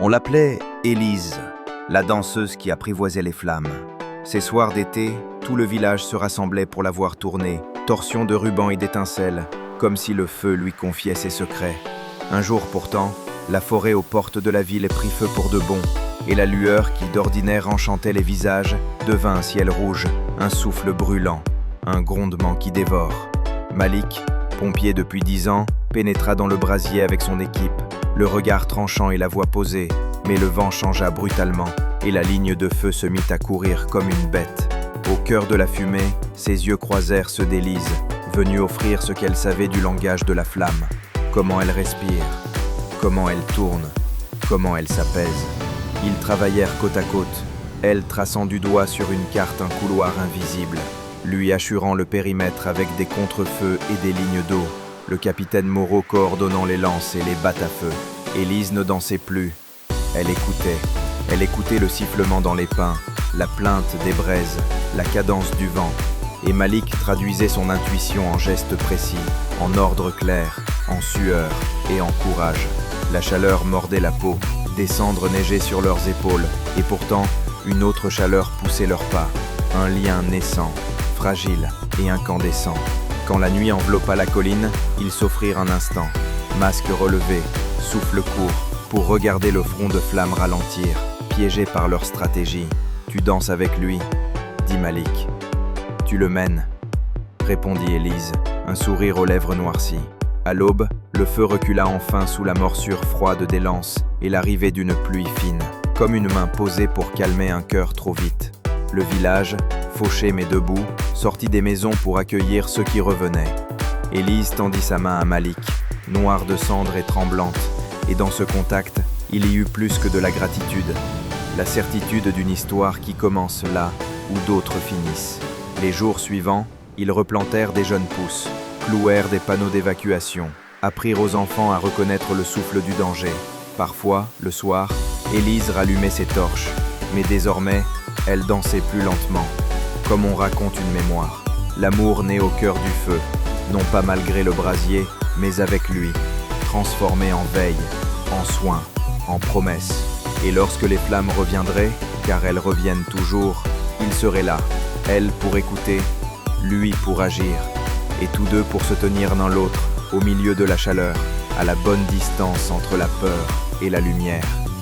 On l'appelait Élise, la danseuse qui apprivoisait les flammes. Ces soirs d'été, tout le village se rassemblait pour la voir tourner, torsion de rubans et d'étincelles, comme si le feu lui confiait ses secrets. Un jour pourtant, la forêt aux portes de la ville prit feu pour de bon, et la lueur qui d'ordinaire enchantait les visages devint un ciel rouge, un souffle brûlant, un grondement qui dévore. Malik, pompier depuis 10 ans, pénétra dans le brasier avec son équipe, le regard tranchant et la voix posée, mais le vent changea brutalement, et la ligne de feu se mit à courir comme une bête. Au cœur de la fumée, ses yeux croisèrent ceux d'Élise, venue offrir ce qu'elle savait du langage de la flamme. Comment elle respire, comment elle tourne, comment elle s'apaise. Ils travaillèrent côte à côte, elle traçant du doigt sur une carte un couloir invisible, lui assurant le périmètre avec des contre-feux et des lignes d'eau, le capitaine Moreau coordonnant les lances et les batte-à-feu. Élise ne dansait plus, elle écoutait le sifflement dans les pins, la plainte des braises, la cadence du vent, et Malik traduisait son intuition en gestes précis, en ordre clair, en sueur et en courage. La chaleur mordait la peau, des cendres neigeaient sur leurs épaules, et pourtant, une autre chaleur poussait leurs pas, un lien naissant, fragile et incandescent. Quand la nuit enveloppa la colline, ils s'offrirent un instant, masque relevé, souffle court, pour regarder le front de flamme ralentir, piégés par leur stratégie. « Tu danses avec lui » dit Malik. « Tu le mènes » répondit Élise, un sourire aux lèvres noircies. À l'aube, le feu recula enfin sous la morsure froide des lances et l'arrivée d'une pluie fine, comme une main posée pour calmer un cœur trop vite. Le village, fauché mais debout, sortit des maisons pour accueillir ceux qui revenaient. Élise tendit sa main à Malik, noire de cendre et tremblante, et dans ce contact, il y eut plus que de la gratitude, la certitude d'une histoire qui commence là où d'autres finissent. Les jours suivants, ils replantèrent des jeunes pousses, clouèrent des panneaux d'évacuation, apprirent aux enfants à reconnaître le souffle du danger. Parfois, le soir, Élise rallumait ses torches, mais désormais, elle dansait plus lentement, comme on raconte une mémoire. L'amour naît au cœur du feu, non pas malgré le brasier, mais avec lui, transformé en veille, en soin, en promesse. Et lorsque les flammes reviendraient, car elles reviennent toujours, il serait là, elle pour écouter, lui pour agir, et tous deux pour se tenir l'un l'autre, au milieu de la chaleur, à la bonne distance entre la peur et la lumière.